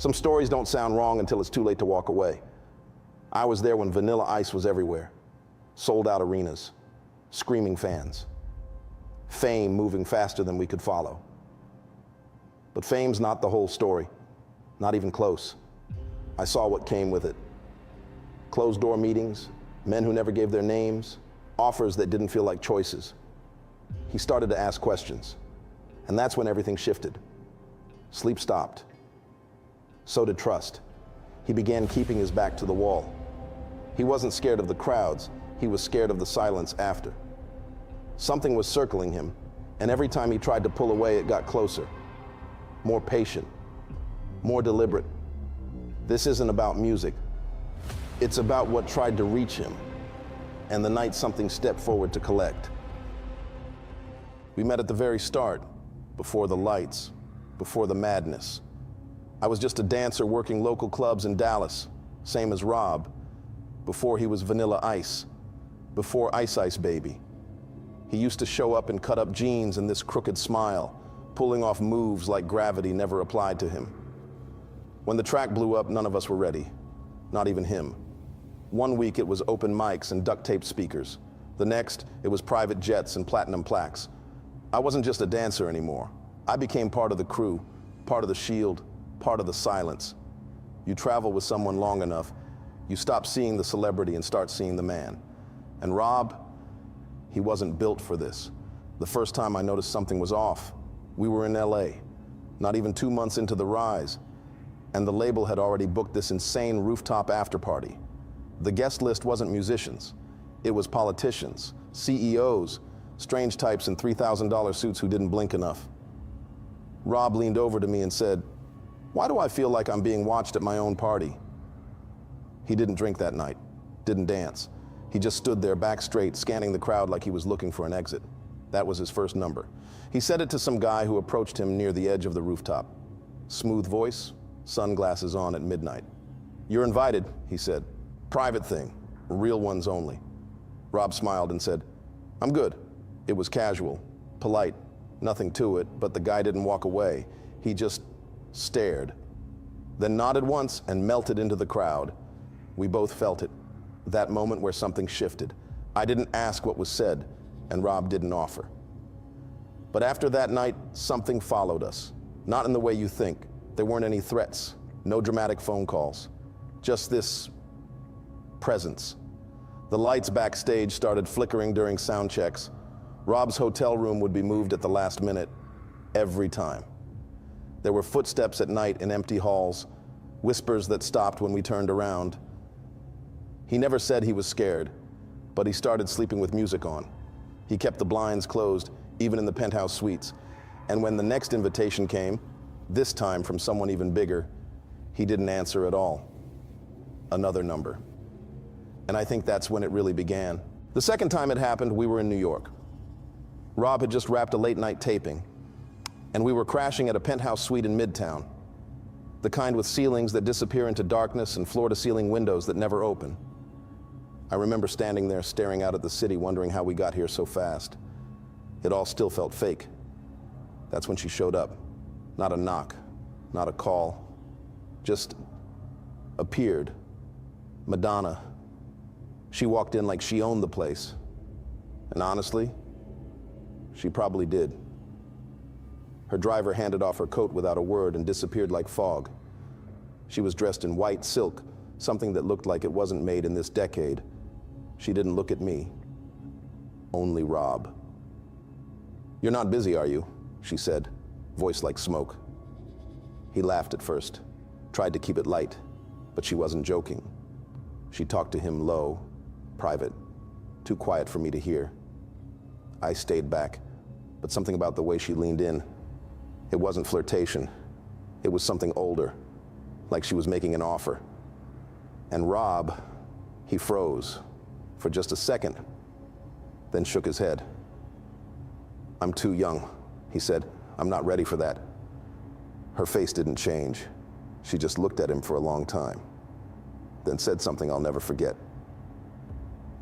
Some stories don't sound wrong until it's too late to walk away. I was there when Vanilla Ice was everywhere. Sold out arenas, screaming fans. Fame moving faster than we could follow. But fame's not the whole story, not even close. I saw what came with it. Closed-door meetings, men who never gave their names, offers that didn't feel like choices. He started to ask questions, and that's when everything shifted. Sleep stopped. So did trust. He began keeping his back to the wall. He wasn't scared of the crowds, he was scared of the silence after. Something was circling him, and every time he tried to pull away, it got closer. More patient, more deliberate. This isn't about music. It's about what tried to reach him, and the night something stepped forward to collect. We met at the very start, before the lights, before the madness. I was just a dancer working local clubs in Dallas, same as Rob, before he was Vanilla Ice, before Ice Ice Baby. He used to show up in cut-up jeans and this crooked smile, pulling off moves like gravity never applied to him. When the track blew up, none of us were ready, not even him. One week it was open mics and duct-tape speakers. The next, it was private jets and platinum plaques. I wasn't just a dancer anymore. I became part of the crew, part of the shield, part of the silence. You travel with someone long enough, you stop seeing the celebrity and start seeing the man. And Rob, he wasn't built for this. The first time I noticed something was off, we were in LA, not even 2 months into the rise, and the label had already booked this insane rooftop after party. The guest list wasn't musicians, it was politicians, CEOs, strange types in $3,000 suits who didn't blink enough. Rob leaned over to me and said, "Why do I feel like I'm being watched at my own party?" He didn't drink that night, didn't dance. He just stood there back straight, scanning the crowd like he was looking for an exit. That was his first number. He said it to some guy who approached him near the edge of the rooftop. Smooth voice, sunglasses on at midnight. "You're invited," he said. "Private thing, real ones only." Rob smiled and said, "I'm good." It was casual, polite, nothing to it, but the guy didn't walk away. He just stared, then nodded once and melted into the crowd. We both felt it, that moment where something shifted. I didn't ask what was said, and Rob didn't offer. But after that night, something followed us. Not in the way you think. There weren't any threats, no dramatic phone calls, just this presence. The lights backstage started flickering during sound checks. Rob's hotel room would be moved at the last minute, every time. There were footsteps at night in empty halls, whispers that stopped when we turned around. He never said he was scared, but he started sleeping with music on. He kept the blinds closed, even in the penthouse suites. And when the next invitation came, this time from someone even bigger, he didn't answer at all. Another number. And I think that's when it really began. The second time it happened, we were in New York. Rob had just wrapped a late-night taping, and we were crashing at a penthouse suite in Midtown, the kind with ceilings that disappear into darkness and floor-to-ceiling windows that never open. I remember standing there staring out at the city, wondering how we got here so fast. It all still felt fake. That's when she showed up. Not a knock, not a call, just appeared. Madonna. She walked in like she owned the place. And honestly, she probably did. Her driver handed off her coat without a word and disappeared like fog. She was dressed in white silk, something that looked like it wasn't made in this decade. She didn't look at me, only Rob. "You're not busy, are you?" she said, voice like smoke. He laughed at first, tried to keep it light, but she wasn't joking. She talked to him low, private, too quiet for me to hear. I stayed back, but something about the way she leaned in, it wasn't flirtation. It was something older, like she was making an offer. And Rob, he froze for just a second, then shook his head. "I'm too young," he said. "I'm not ready for that." Her face didn't change. She just looked at him for a long time, then said something I'll never forget.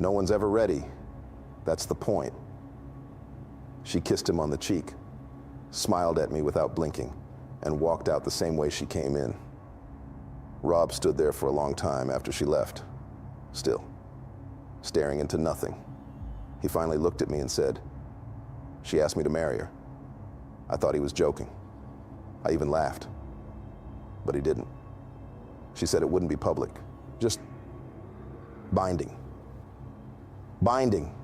"No one's ever ready. That's the point." She kissed him on the cheek, smiled at me without blinking, and walked out the same way she came in. Rob stood there for a long time after she left, still, staring into nothing. He finally looked at me and said, "She asked me to marry her." I thought he was joking. I even laughed, but he didn't. She said it wouldn't be public, just binding. Binding.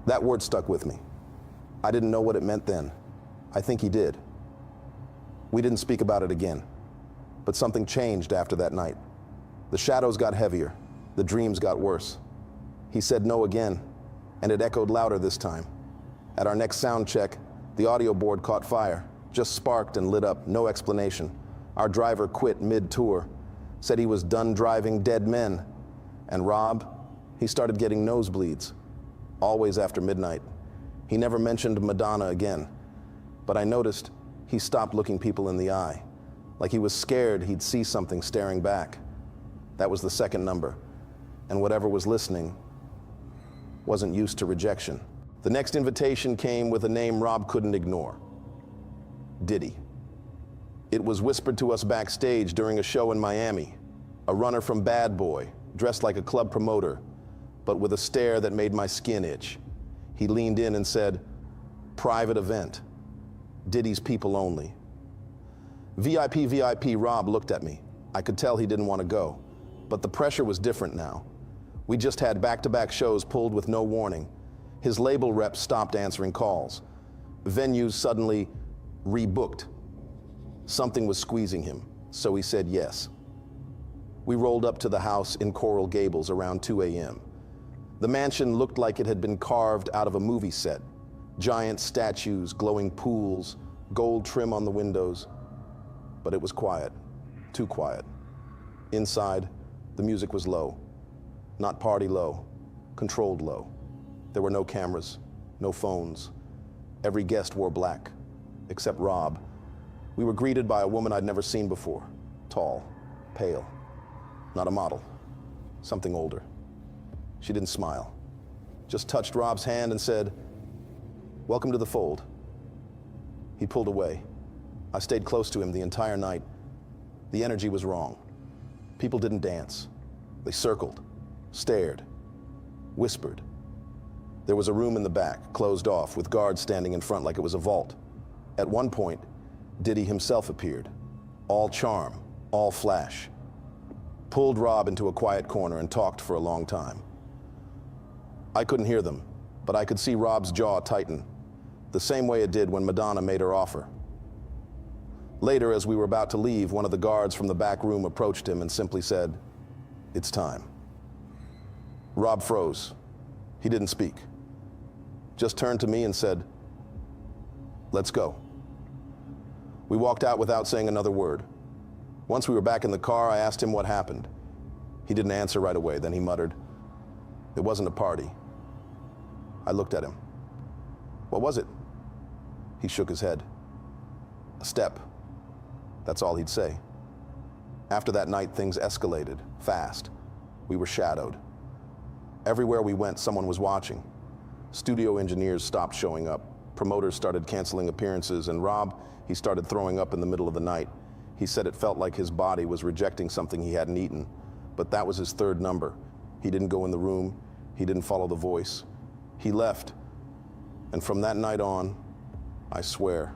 That word stuck with me. I didn't know what it meant then. I think he did. We didn't speak about it again, but something changed after that night. The shadows got heavier, the dreams got worse. He said no again, and it echoed louder this time. At our next sound check, the audio board caught fire, just sparked and lit up, no explanation. Our driver quit mid-tour, said he was done driving dead men. And Rob, he started getting nosebleeds, always after midnight. He never mentioned Madonna again, but I noticed he stopped looking people in the eye, like he was scared he'd see something staring back. That was the second number, and whatever was listening wasn't used to rejection. The next invitation came with a name Rob couldn't ignore. Diddy. It was whispered to us backstage during a show in Miami. A runner from Bad Boy, dressed like a club promoter, but with a stare that made my skin itch. He leaned in and said, "Private event. Diddy's people only." VIP Rob looked at me. I could tell he didn't want to go, but the pressure was different now. We just had back-to-back shows pulled with no warning. His label rep stopped answering calls. Venues suddenly rebooked. Something was squeezing him, so he said yes. We rolled up to the house in Coral Gables around 2 a.m. The mansion looked like it had been carved out of a movie set. Giant statues, glowing pools, gold trim on the windows. But it was quiet, too quiet. Inside, the music was low. Not party low, controlled low. There were no cameras, no phones. Every guest wore black, except Rob. We were greeted by a woman I'd never seen before. Tall, pale, not a model, something older. She didn't smile, just touched Rob's hand and said, "Welcome to the fold." He pulled away. I stayed close to him the entire night. The energy was wrong. People didn't dance. They circled, stared, whispered. There was a room in the back, closed off, with guards standing in front like it was a vault. At one point, Diddy himself appeared, all charm, all flash. Pulled Rob into a quiet corner and talked for a long time. I couldn't hear them, but I could see Rob's jaw tighten, the same way it did when Madonna made her offer. Later, as we were about to leave, one of the guards from the back room approached him and simply said, "It's time." Rob froze. He didn't speak. Just turned to me and said, "Let's go." We walked out without saying another word. Once we were back in the car, I asked him what happened. He didn't answer right away. Then he muttered, "It wasn't a party." I looked at him. "What was it?" He shook his head. "A step." That's all he'd say. After that night, things escalated, fast. We were shadowed. Everywhere we went, someone was watching. Studio engineers stopped showing up. Promoters started canceling appearances, and Rob, he started throwing up in the middle of the night. He said it felt like his body was rejecting something he hadn't eaten, but that was his third number. He didn't go in the room. He didn't follow the voice. He left. And from that night on, I swear,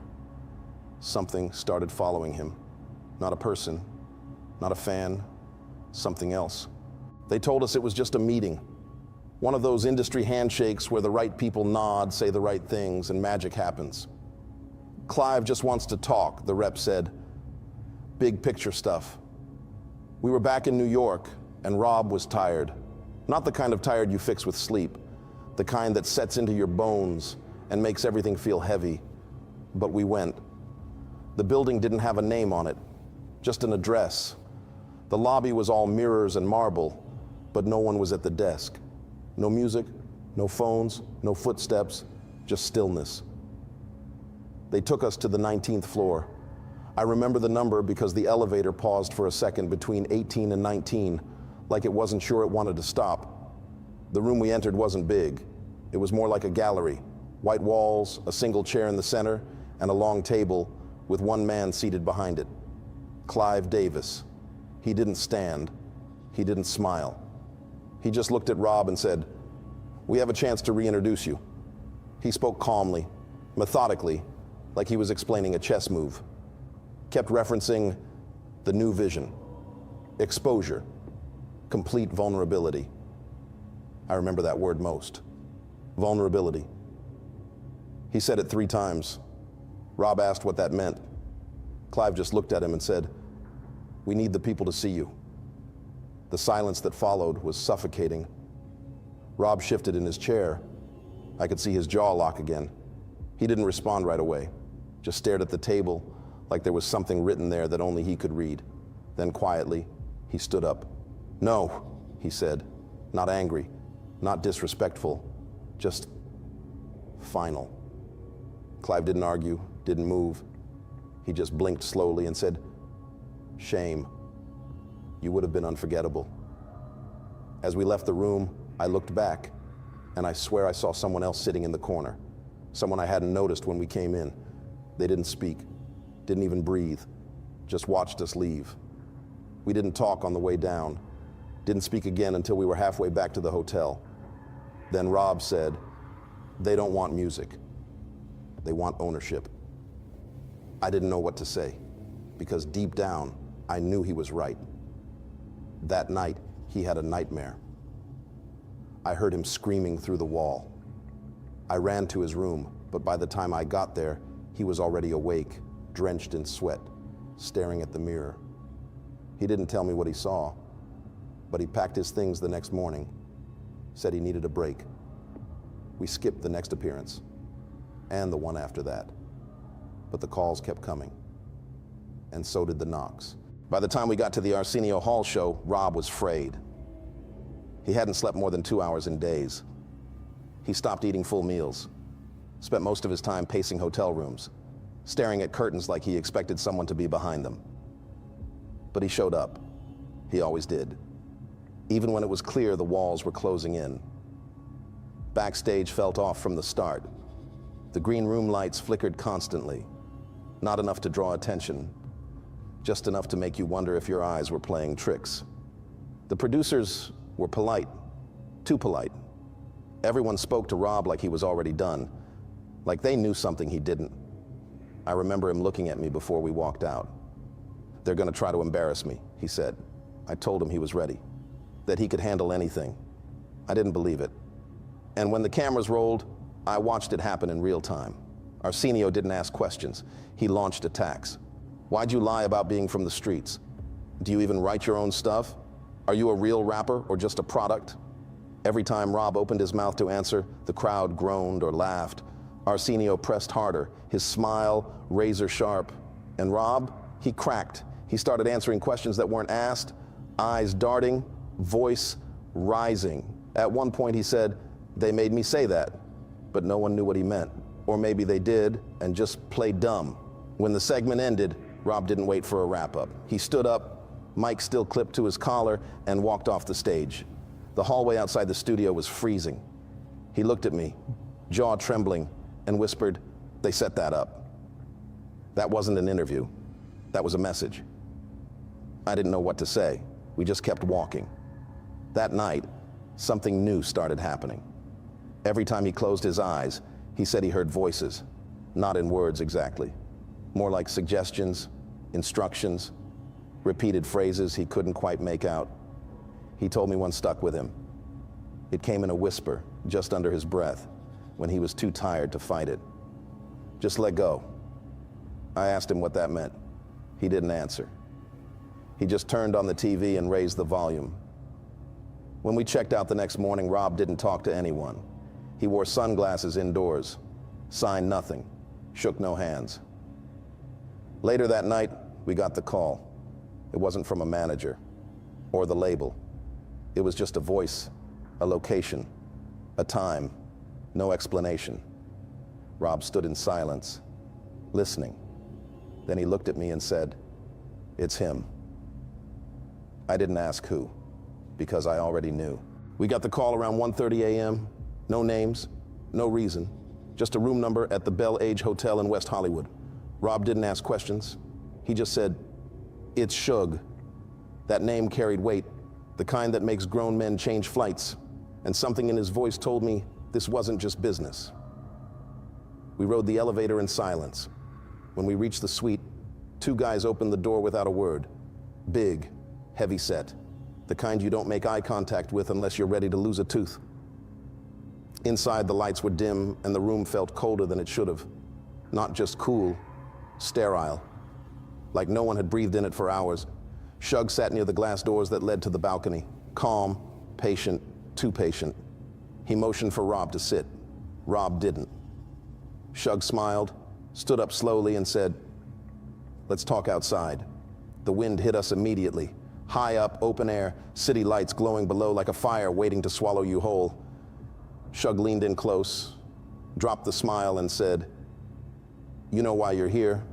something started following him. Not a person, not a fan, something else. They told us it was just a meeting. One of those industry handshakes where the right people nod, say the right things, and magic happens. "Clive just wants to talk," the rep said. "Big picture stuff." We were back in New York, and Rob was tired. Not the kind of tired you fix with sleep, the kind that sets into your bones and makes everything feel heavy. But we went. The building didn't have a name on it, just an address. The lobby was all mirrors and marble, but no one was at the desk. No music, no phones, no footsteps, just stillness. They took us to the 19th floor. I remember the number because the elevator paused for a second between 18 and 19, like it wasn't sure it wanted to stop. The room we entered wasn't big. It was more like a gallery. White walls, a single chair in the center, and a long table with one man seated behind it. Clive Davis. He didn't stand. He didn't smile. He just looked at Rob and said, "We have a chance to reintroduce you." He spoke calmly, methodically, like he was explaining a chess move. Kept referencing the new vision, exposure, complete vulnerability. I remember that word most. Vulnerability. He said it 3 times. Rob asked what that meant. Clive just looked at him and said, "We need the people to see you." The silence that followed was suffocating. Rob shifted in his chair. I could see his jaw lock again. He didn't respond right away, just stared at the table like there was something written there that only he could read. Then quietly, he stood up. "No," he said, not angry, not disrespectful, just final. Clive didn't argue, didn't move. He just blinked slowly and said, "Shame. You would have been unforgettable." As we left the room, I looked back, and I swear I saw someone else sitting in the corner, someone I hadn't noticed when we came in. They didn't speak, didn't even breathe, just watched us leave. We didn't talk on the way down, didn't speak again until we were halfway back to the hotel. Then Rob said, "They don't want music. They want ownership." I didn't know what to say, because deep down, I knew he was right. That night, he had a nightmare. I heard him screaming through the wall. I ran to his room, but by the time I got there, he was already awake, drenched in sweat, staring at the mirror. He didn't tell me what he saw, but he packed his things the next morning, said he needed a break. We skipped the next appearance, and the one after that. But the calls kept coming, and so did the knocks. By the time we got to the Arsenio Hall show, Rob was frayed. He hadn't slept more than 2 hours in days. He stopped eating full meals, spent most of his time pacing hotel rooms, staring at curtains like he expected someone to be behind them. But he showed up. He always did, even when it was clear the walls were closing in. Backstage felt off from the start. The green room lights flickered constantly, not enough to draw attention, just enough to make you wonder if your eyes were playing tricks. The producers were polite, too polite. Everyone spoke to Rob like he was already done, like they knew something he didn't. I remember him looking at me before we walked out. "They're gonna try to embarrass me," he said. I told him he was ready, that he could handle anything. I didn't believe it. And when the cameras rolled, I watched it happen in real time. Arsenio didn't ask questions. He launched attacks. "Why'd you lie about being from the streets? Do you even write your own stuff? Are you a real rapper or just a product?" Every time Rob opened his mouth to answer, the crowd groaned or laughed. Arsenio pressed harder, his smile razor sharp. And Rob, he cracked. He started answering questions that weren't asked, eyes darting, voice rising. At one point he said, "They made me say that," but no one knew what he meant. Or maybe they did and just played dumb. When the segment ended, Rob didn't wait for a wrap-up. He stood up, mic still clipped to his collar, and walked off the stage. The hallway outside the studio was freezing. He looked at me, jaw trembling, and whispered, "They set that up." That wasn't an interview. That was a message. I didn't know what to say. We just kept walking. That night, something new started happening. Every time he closed his eyes, he said he heard voices, not in words exactly, more like suggestions, instructions, repeated phrases he couldn't quite make out. He told me one stuck with him. It came in a whisper, just under his breath, when he was too tired to fight it. "Just let go." I asked him what that meant. He didn't answer. He just turned on the TV and raised the volume. When we checked out the next morning, Rob didn't talk to anyone. He wore sunglasses indoors, signed nothing, shook no hands. Later that night, we got the call. It wasn't from a manager or the label. It was just a voice, a location, a time, no explanation. Rob stood in silence, listening. Then he looked at me and said, "It's him." I didn't ask who, because I already knew. We got the call around 1:30 a.m., no names, no reason, just a room number at the Bel Age Hotel in West Hollywood. Rob didn't ask questions. He just said, "It's Suge." That name carried weight, the kind that makes grown men change flights, and something in his voice told me this wasn't just business. We rode the elevator in silence. When we reached the suite, two guys opened the door without a word. Big, heavy set, the kind you don't make eye contact with unless you're ready to lose a tooth. Inside, the lights were dim and the room felt colder than it should have. Not just cool, sterile, like no one had breathed in it for hours. Suge sat near the glass doors that led to the balcony, calm, patient, too patient. He motioned for Rob to sit. Rob didn't. Suge smiled, stood up slowly and said, "Let's talk outside." The wind hit us immediately. High up, open air, city lights glowing below like a fire waiting to swallow you whole. Suge leaned in close, dropped the smile and said, "You know why you're here?"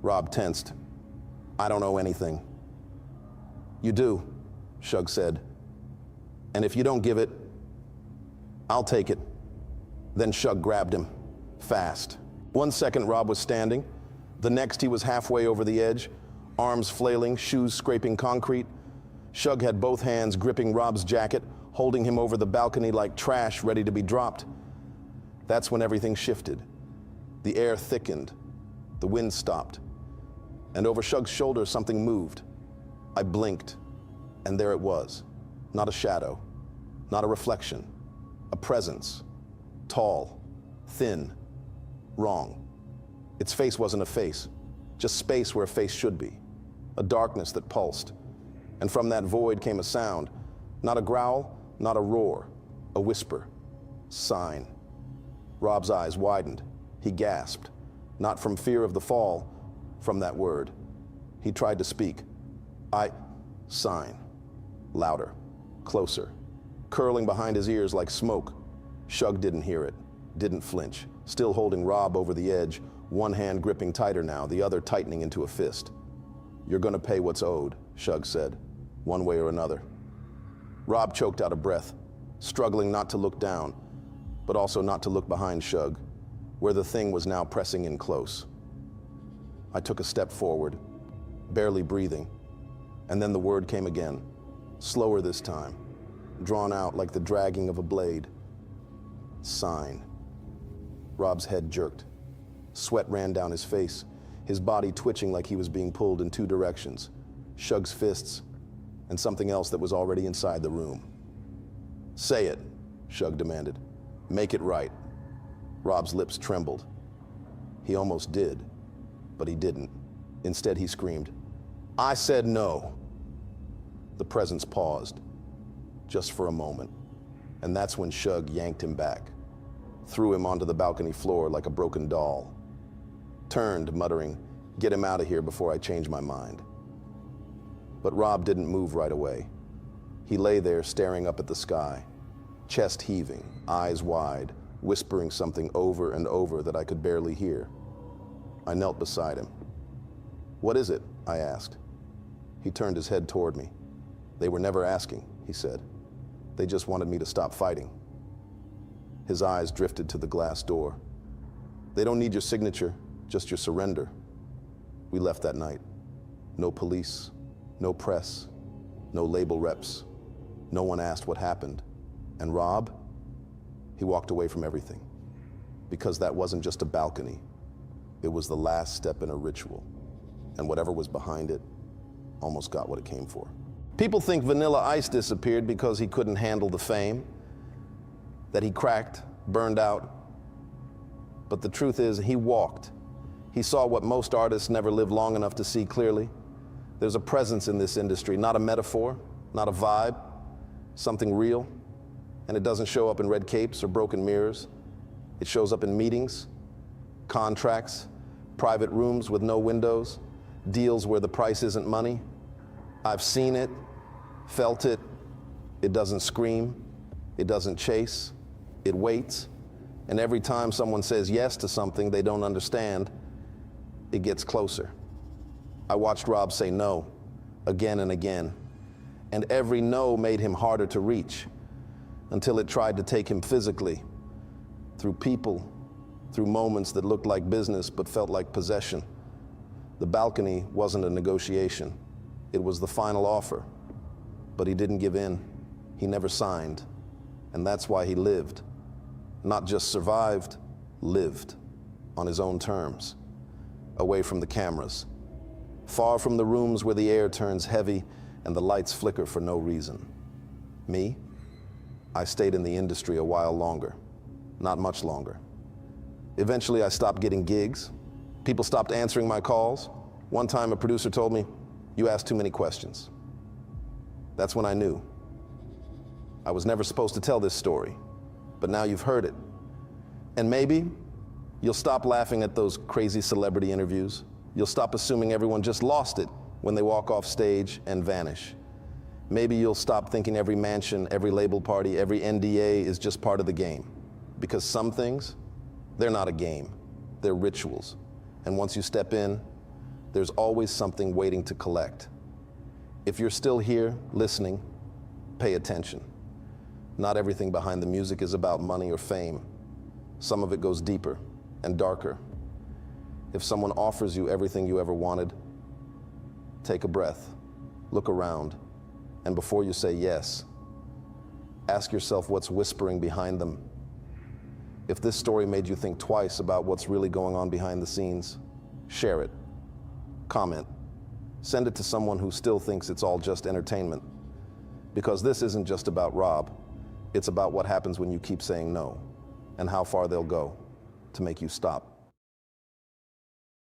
Rob tensed. "I don't know anything." "You do," Suge said. "And if you don't give it, I'll take it." Then Suge grabbed him, fast. 1 second Rob was standing. The next he was halfway over the edge, arms flailing, shoes scraping concrete. Suge had both hands gripping Rob's jacket, holding him over the balcony like trash ready to be dropped. That's when everything shifted. The air thickened, the wind stopped, and over Suge's shoulder something moved. I blinked, and there it was. Not a shadow, not a reflection, a presence. Tall, thin, wrong. Its face wasn't a face, just space where a face should be. A darkness that pulsed. And from that void came a sound, not a growl, not a roar, a whisper. Sign. Rob's eyes widened. He gasped, not from fear of the fall, from that word. He tried to speak. Sign. Louder, closer, curling behind his ears like smoke. Suge didn't hear it, didn't flinch, still holding Rob over the edge, one hand gripping tighter now, the other tightening into a fist. "You're gonna pay what's owed," Suge said, "one way or another." Rob choked out a breath, struggling not to look down, but also not to look behind Suge, where the thing was now pressing in close. I took a step forward, barely breathing, and then the word came again, slower this time, drawn out like the dragging of a blade. Sign. Rob's head jerked. Sweat ran down his face, his body twitching like he was being pulled in two directions. Suge's fists, and something else that was already inside the room. "Say it," Suge demanded. "Make it right." Rob's lips trembled. He almost did, but he didn't. Instead, he screamed, "I said no." The presence paused, just for a moment, and that's when Suge yanked him back, threw him onto the balcony floor like a broken doll, turned, muttering, "Get him out of here before I change my mind." But Rob didn't move right away. He lay there staring up at the sky, chest heaving, eyes wide, whispering something over and over that I could barely hear. I knelt beside him. "What is it?" I asked. He turned his head toward me. "They were never asking," he said. "They just wanted me to stop fighting." His eyes drifted to the glass door. "They don't need your signature, just your surrender." We left that night. No police, no press, no label reps. No one asked what happened. And Rob, he walked away from everything. Because that wasn't just a balcony. It was the last step in a ritual. And whatever was behind it almost got what it came for. People think Vanilla Ice disappeared because he couldn't handle the fame, that he cracked, burned out. But the truth is, he walked. He saw what most artists never live long enough to see clearly. There's a presence in this industry, not a metaphor, not a vibe, something real. And it doesn't show up in red capes or broken mirrors. It shows up in meetings, contracts, private rooms with no windows, deals where the price isn't money. I've seen it, felt it. It doesn't scream, it doesn't chase, it waits. And every time someone says yes to something they don't understand, it gets closer. I watched Rob say no, again and again. And every no made him harder to reach, until it tried to take him physically, through people, through moments that looked like business but felt like possession. The balcony wasn't a negotiation. It was the final offer, but he didn't give in. He never signed, and that's why he lived. Not just survived, lived on his own terms, away from the cameras, far from the rooms where the air turns heavy and the lights flicker for no reason. Me? I stayed in the industry a while longer, not much longer. Eventually, I stopped getting gigs. People stopped answering my calls. One time, a producer told me, "You ask too many questions." That's when I knew. I was never supposed to tell this story, but now you've heard it. And maybe you'll stop laughing at those crazy celebrity interviews. You'll stop assuming everyone just lost it when they walk off stage and vanish. Maybe you'll stop thinking every mansion, every label party, every NDA is just part of the game. Because some things, they're not a game, they're rituals. And once you step in, there's always something waiting to collect. If you're still here, listening, pay attention. Not everything behind the music is about money or fame. Some of it goes deeper and darker. If someone offers you everything you ever wanted, take a breath, look around, and before you say yes, ask yourself what's whispering behind them. If this story made you think twice about what's really going on behind the scenes, share it, comment, send it to someone who still thinks it's all just entertainment. Because this isn't just about Rob, it's about what happens when you keep saying no, and how far they'll go to make you stop.